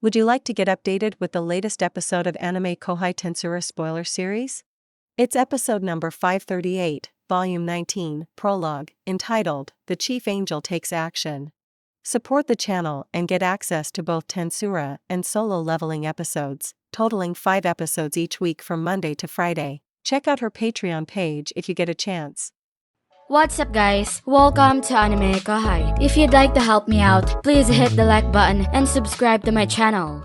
Would you like to get updated with the latest episode of AnimeKouhai Tensura spoiler series? It's episode number 538, volume 19, prologue, entitled, The Chief Angel Takes Action. Support the channel and get access to both Tensura and solo leveling episodes, totaling 5 episodes each week from Monday to Friday. Check out her Patreon page if you get a chance. What's up guys, welcome to AnimeKouhai. If you'd like to help me out, please hit the like button and subscribe to my channel.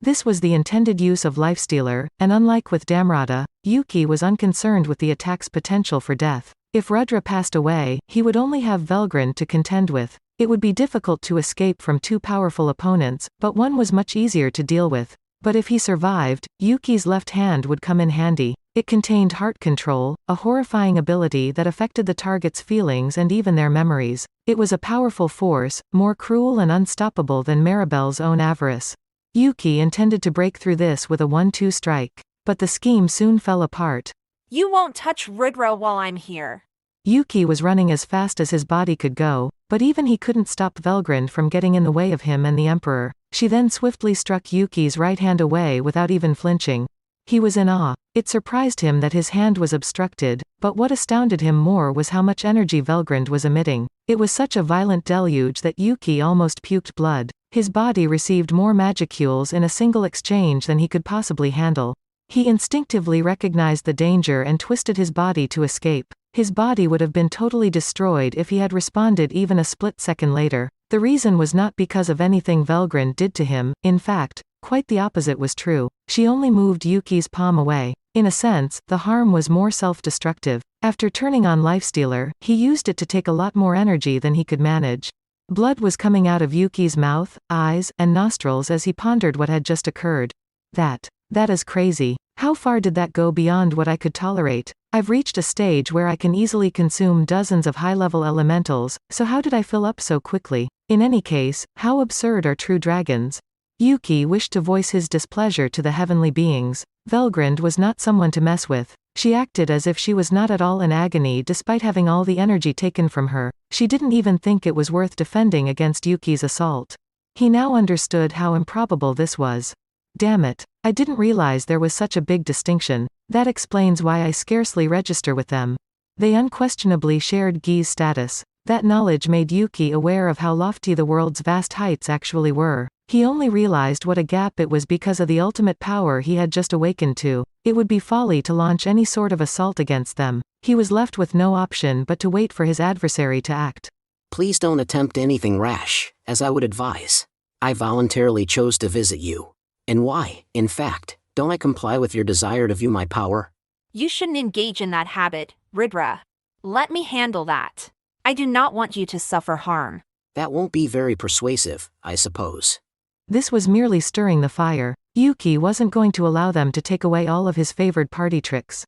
This was the intended use of Lifestealer, and unlike with Damrata, Yuuki was unconcerned with the attack's potential for death. If Rudra passed away, he would only have Velgrind to contend with. It would be difficult to escape from 2 powerful opponents, but one was much easier to deal with. But if he survived, Yuuki's left hand would come in handy. It contained heart control, a horrifying ability that affected the target's feelings and even their memories. It was a powerful force, more cruel and unstoppable than Maribel's own avarice. Yuuki intended to break through this with a 1-2 strike. But the scheme soon fell apart. You won't touch Rudra while I'm here. Yuuki was running as fast as his body could go, but even he couldn't stop Velgrind from getting in the way of him and the Emperor. She then swiftly struck Yuuki's right hand away without even flinching. He was in awe. It surprised him that his hand was obstructed, but what astounded him more was how much energy Velgrind was emitting. It was such a violent deluge that Yuuki almost puked blood. His body received more magicules in a single exchange than he could possibly handle. He instinctively recognized the danger and twisted his body to escape. His body would have been totally destroyed if he had responded even a split second later. The reason was not because of anything Velgrind did to him, in fact, quite the opposite was true. She only moved Yuuki's palm away. In a sense, the harm was more self-destructive. After turning on Lifestealer, he used it to take a lot more energy than he could manage. Blood was coming out of Yuuki's mouth, eyes, and nostrils as he pondered what had just occurred. That is crazy. How far did that go beyond what I could tolerate? I've reached a stage where I can easily consume dozens of high-level elementals, so how did I fill up so quickly? In any case, how absurd are true dragons? Yuuki wished to voice his displeasure to the heavenly beings. Velgrind was not someone to mess with. She acted as if she was not at all in agony despite having all the energy taken from her. She didn't even think it was worth defending against Yuuki's assault. He now understood how improbable this was. Damn it. I didn't realize there was such a big distinction. That explains why I scarcely register with them. They unquestionably shared Gi's status. That knowledge made Yuuki aware of how lofty the world's vast heights actually were. He only realized what a gap it was because of the ultimate power he had just awakened to. It would be folly to launch any sort of assault against them. He was left with no option but to wait for his adversary to act. Please don't attempt anything rash, as I would advise. I voluntarily chose to visit you. And why, in fact, don't I comply with your desire to view my power? You shouldn't engage in that habit, Rudra. Let me handle that. I do not want you to suffer harm. That won't be very persuasive, I suppose. This was merely stirring the fire. Yuuki wasn't going to allow them to take away all of his favored party tricks.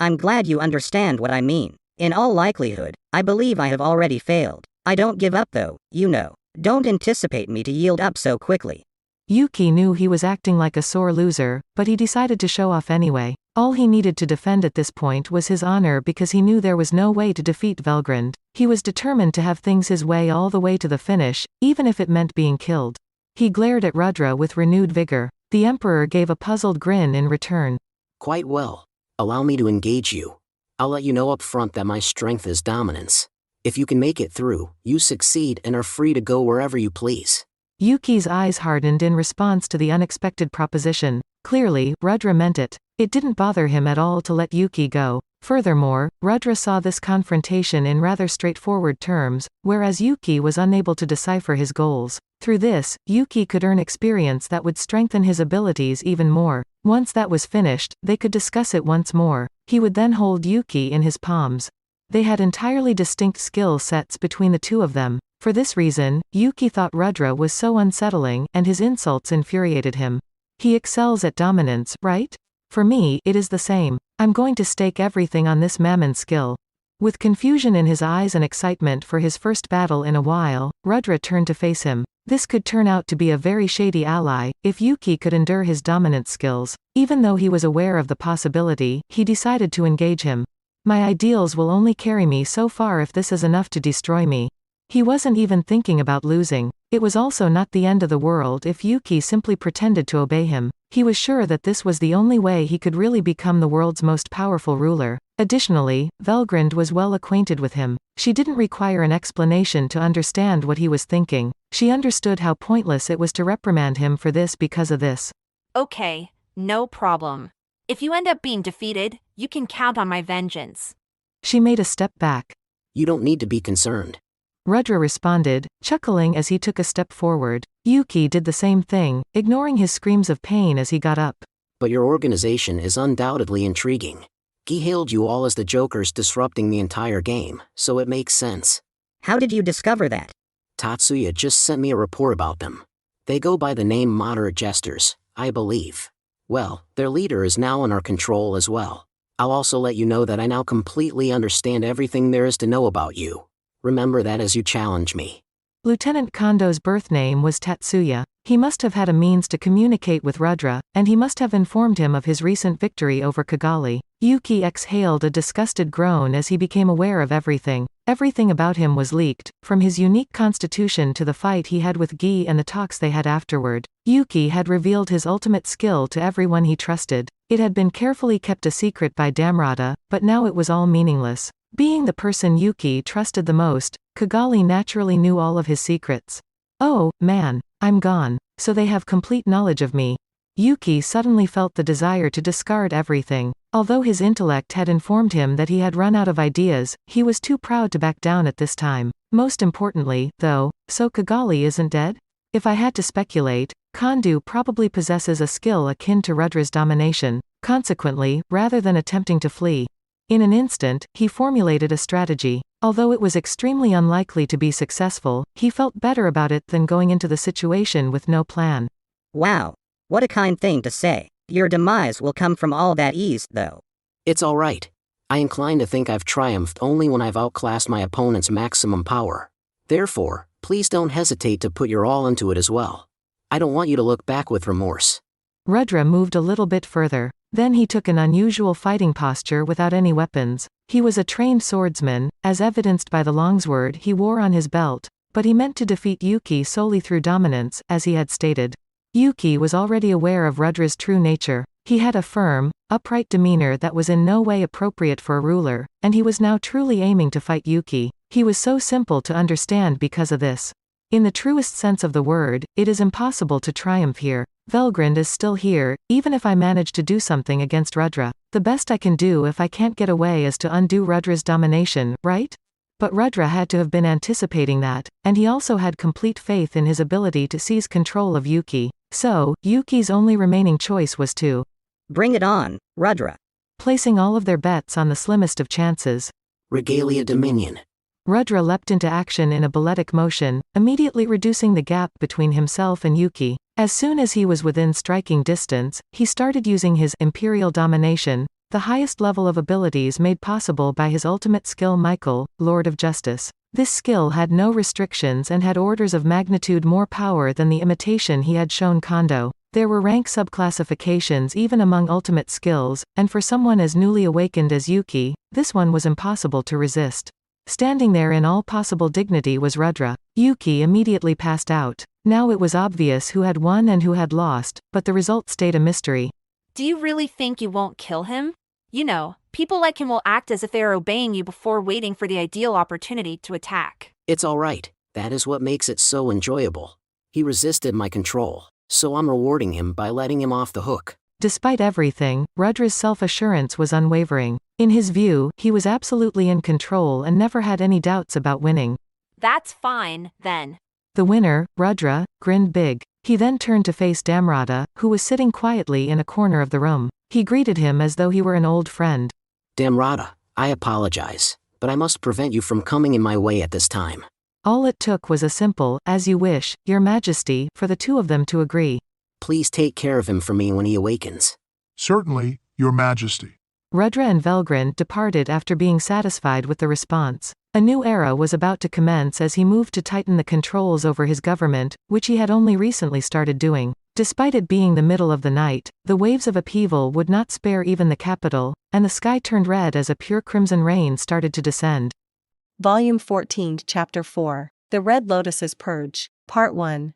I'm glad you understand what I mean. In all likelihood, I believe I have already failed. I don't give up though, you know. Don't anticipate me to yield up so quickly. Yuuki knew he was acting like a sore loser, but he decided to show off anyway. All he needed to defend at this point was his honor because he knew there was no way to defeat Velgrind. He was determined to have things his way all the way to the finish, even if it meant being killed. He glared at Rudra with renewed vigor. The Emperor gave a puzzled grin in return. Quite well. Allow me to engage you. I'll let you know up front that my strength is dominance. If you can make it through, you succeed and are free to go wherever you please. Yuuki's eyes hardened in response to the unexpected proposition. Clearly, Rudra meant it. It didn't bother him at all to let Yuuki go. Furthermore, Rudra saw this confrontation in rather straightforward terms, whereas Yuuki was unable to decipher his goals. Through this, Yuuki could earn experience that would strengthen his abilities even more. Once that was finished, they could discuss it once more. He would then hold Yuuki in his palms. They had entirely distinct skill sets between the two of them. For this reason, Yuuki thought Rudra was so unsettling, and his insults infuriated him. He excels at dominance, right? For me, it is the same. I'm going to stake everything on this mammon skill. With confusion in his eyes and excitement for his first battle in a while, Rudra turned to face him. This could turn out to be a very shady ally, if Yuuki could endure his dominance skills. Even though he was aware of the possibility, he decided to engage him. My ideals will only carry me so far if this is enough to destroy me. He wasn't even thinking about losing. It was also not the end of the world if Yuuki simply pretended to obey him. He was sure that this was the only way he could really become the world's most powerful ruler. Additionally, Velgrind was well acquainted with him. She didn't require an explanation to understand what he was thinking. She understood how pointless it was to reprimand him for this because of this. Okay, no problem. If you end up being defeated, you can count on my vengeance. She made a step back. You don't need to be concerned. Rudra responded, chuckling as he took a step forward. Yuuki did the same thing, ignoring his screams of pain as he got up. But your organization is undoubtedly intriguing. He hailed you all as the Jokers disrupting the entire game, so it makes sense. How did you discover that? Tatsuya just sent me a report about them. They go by the name Moderate Jesters, I believe. Well, their leader is now in our control as well. I'll also let you know that I now completely understand everything there is to know about you. Remember that as you challenge me. Lieutenant Kondo's birth name was Tatsuya. He must have had a means to communicate with Rudra, and he must have informed him of his recent victory over Kigali. Yuuki exhaled a disgusted groan as he became aware of everything. Everything about him was leaked, from his unique constitution to the fight he had with Gi and the talks they had afterward. Yuuki had revealed his ultimate skill to everyone he trusted. It had been carefully kept a secret by Damrata, but now it was all meaningless. Being the person Yuuki trusted the most, Kigali naturally knew all of his secrets. Oh, man, I'm gone, so they have complete knowledge of me. Yuuki suddenly felt the desire to discard everything. Although his intellect had informed him that he had run out of ideas, he was too proud to back down at this time. Most importantly, though, so Kigali isn't dead? If I had to speculate, Kondu probably possesses a skill akin to Rudra's domination. Consequently, rather than attempting to flee, in an instant, he formulated a strategy. Although it was extremely unlikely to be successful, he felt better about it than going into the situation with no plan. Wow. What a kind thing to say. Your demise will come from all that ease, though. It's alright. I incline to think I've triumphed only when I've outclassed my opponent's maximum power. Therefore, please don't hesitate to put your all into it as well. I don't want you to look back with remorse. Rudra moved a little bit further. Then he took an unusual fighting posture without any weapons. He was a trained swordsman, as evidenced by the longsword he wore on his belt, but he meant to defeat Yuuki solely through dominance, as he had stated. Yuuki was already aware of Rudra's true nature. He had a firm, upright demeanor that was in no way appropriate for a ruler, and he was now truly aiming to fight Yuuki. He was so simple to understand because of this. In the truest sense of the word, it is impossible to triumph here. Velgrind is still here, even if I manage to do something against Rudra. The best I can do if I can't get away is to undo Rudra's domination, right? But Rudra had to have been anticipating that, and he also had complete faith in his ability to seize control of Yuuki. So, Yuuki's only remaining choice was to Bring it on, Rudra. Placing all of their bets on the slimmest of chances. Regalia Dominion. Rudra leapt into action in a balletic motion, immediately reducing the gap between himself and Yuuki. As soon as he was within striking distance, he started using his Imperial Domination, the highest level of abilities made possible by his ultimate skill Michael, Lord of Justice. This skill had no restrictions and had orders of magnitude more power than the imitation he had shown Kondo. There were rank subclassifications even among ultimate skills, and for someone as newly awakened as Yuuki, this one was impossible to resist. Standing there in all possible dignity was Rudra. Yuuki immediately passed out. Now it was obvious who had won and who had lost, but the result stayed a mystery. Do you really think you won't kill him? You know, people like him will act as if they are obeying you before waiting for the ideal opportunity to attack. It's alright. That is what makes it so enjoyable. He resisted my control, so I'm rewarding him by letting him off the hook. Despite everything, Rudra's self-assurance was unwavering. In his view, he was absolutely in control and never had any doubts about winning. That's fine, then. The winner, Rudra, grinned big. He then turned to face Damrata, who was sitting quietly in a corner of the room. He greeted him as though he were an old friend. Damrata, I apologize, but I must prevent you from coming in my way at this time. All it took was a simple, as you wish, your majesty, for the two of them to agree. Please take care of him for me when he awakens. Certainly, Your Majesty. Rudra and Velgrind departed after being satisfied with the response. A new era was about to commence as he moved to tighten the controls over his government, which he had only recently started doing. Despite it being the middle of the night, the waves of upheaval would not spare even the capital, and the sky turned red as a pure crimson rain started to descend. Volume 14, Chapter 4. The Red Lotuss Purge. Part 1.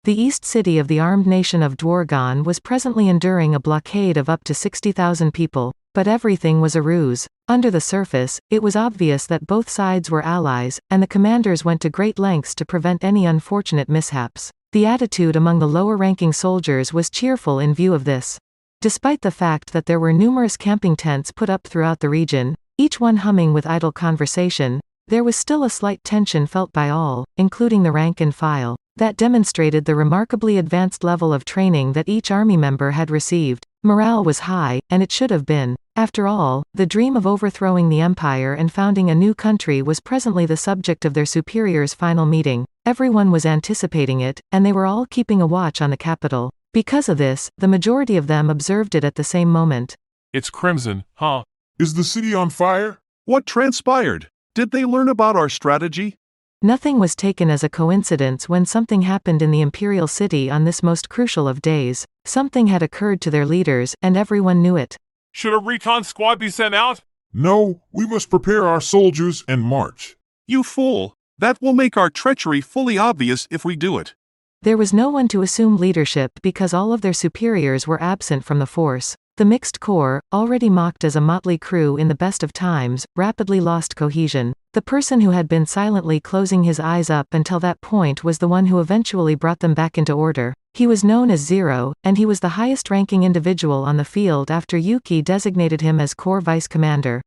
The east city of the armed nation of Dwargon was presently enduring a blockade of up to 60,000 people, but everything was a ruse. Under the surface, it was obvious that both sides were allies, and the commanders went to great lengths to prevent any unfortunate mishaps. The attitude among the lower-ranking soldiers was cheerful in view of this. Despite the fact that there were numerous camping tents put up throughout the region, each one humming with idle conversation, there was still a slight tension felt by all, including the rank and file. That demonstrated the remarkably advanced level of training that each army member had received. Morale was high, and it should have been. After all, the dream of overthrowing the empire and founding a new country was presently the subject of their superiors' final meeting. Everyone was anticipating it, and they were all keeping a watch on the capital. Because of this, the majority of them observed it at the same moment. It's crimson, huh? Is the city on fire? What transpired? Did they learn about our strategy? Nothing was taken as a coincidence when something happened in the imperial city on this most crucial of days. Something had occurred to their leaders, and everyone knew it. Should a recon squad be sent out? No, we must prepare our soldiers and march. You fool! That will make our treachery fully obvious if we do it. There was no one to assume leadership because all of their superiors were absent from the force. The mixed corps, already mocked as a motley crew in the best of times, rapidly lost cohesion. The person who had been silently closing his eyes up until that point was the one who eventually brought them back into order. He was known as Zero, and he was the highest-ranking individual on the field after Yuuki designated him as Corps Vice Commander.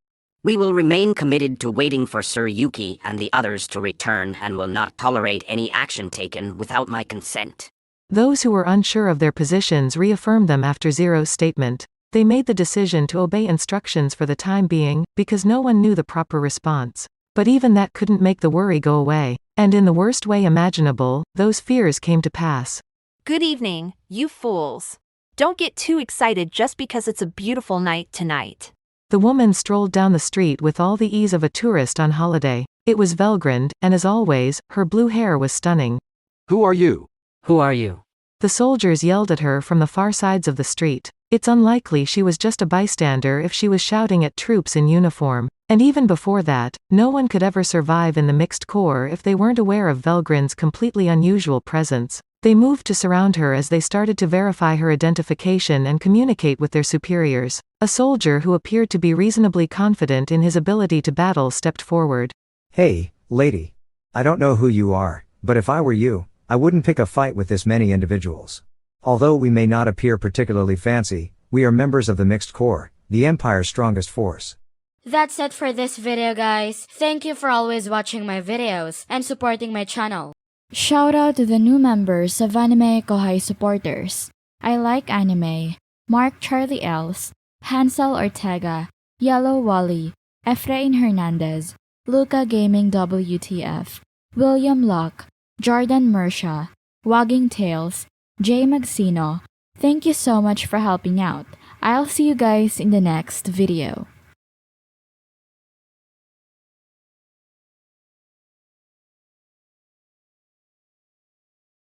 We will remain committed to waiting for Sir Yuuki and the others to return and will not tolerate any action taken without my consent. Those who were unsure of their positions reaffirmed them after Zero's statement. They made the decision to obey instructions for the time being, because no one knew the proper response. But even that couldn't make the worry go away. And in the worst way imaginable, those fears came to pass. Good evening, you fools. Don't get too excited just because it's a beautiful night tonight. The woman strolled down the street with all the ease of a tourist on holiday. It was Velgrund, and as always, her blue hair was stunning. Who are you? Who are you? The soldiers yelled at her from the far sides of the street. It's unlikely she was just a bystander if she was shouting at troops in uniform. And even before that, no one could ever survive in the mixed corps if they weren't aware of Velgrund's completely unusual presence. They moved to surround her as they started to verify her identification and communicate with their superiors. A soldier who appeared to be reasonably confident in his ability to battle stepped forward. Hey, lady. I don't know who you are, but if I were you, I wouldn't pick a fight with this many individuals. Although we may not appear particularly fancy, we are members of the Mixed Corps, the Empire's strongest force. That's it for this video, guys. Thank you for always watching my videos and supporting my channel. Shout out to the new members of AnimeKouhai supporters. I Like Anime, Mark Charlie Els, Hansel Ortega, Yellow Wally, Efrain Hernandez, Luca Gaming WTF, William Locke, Jordan Mersha, Wagging Tails, Jay Magsino. Thank you so much for helping out. I'll see you guys in the next video.